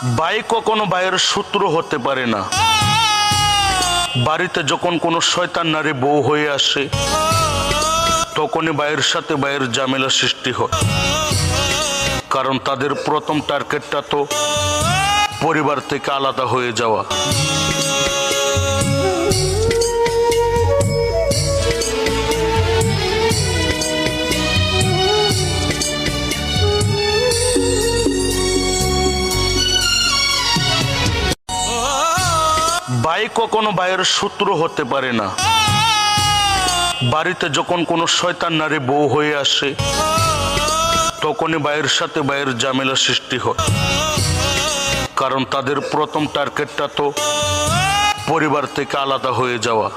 ভাই কখনো ভাইয়ের শত্রু হতে পারে না। বাড়িতে যখন কোনো শয়তান নারী বউ হয়ে আসে তখনই ভাইয়ের সাথে ভাইয়ের ঝামেলা সৃষ্টি হয়, কারণ তাদের প্রথম টার্গেটটা তো পরিবার থেকে আলাদা হয়ে যাওয়া। ভাই কখনো ভাইয়ের শত্রু হতে পারে না। বাড়িতে যখন কোনো শয়তান নারী বউ হয়ে আসে তখনই ভাইয়ের সাথে ভাইয়ের ঝামেলা সৃষ্টি হয়, কারণ তাদের প্রথম টার্গেটটা তো পরিবার থেকে আলাদা হয়ে যাওয়া।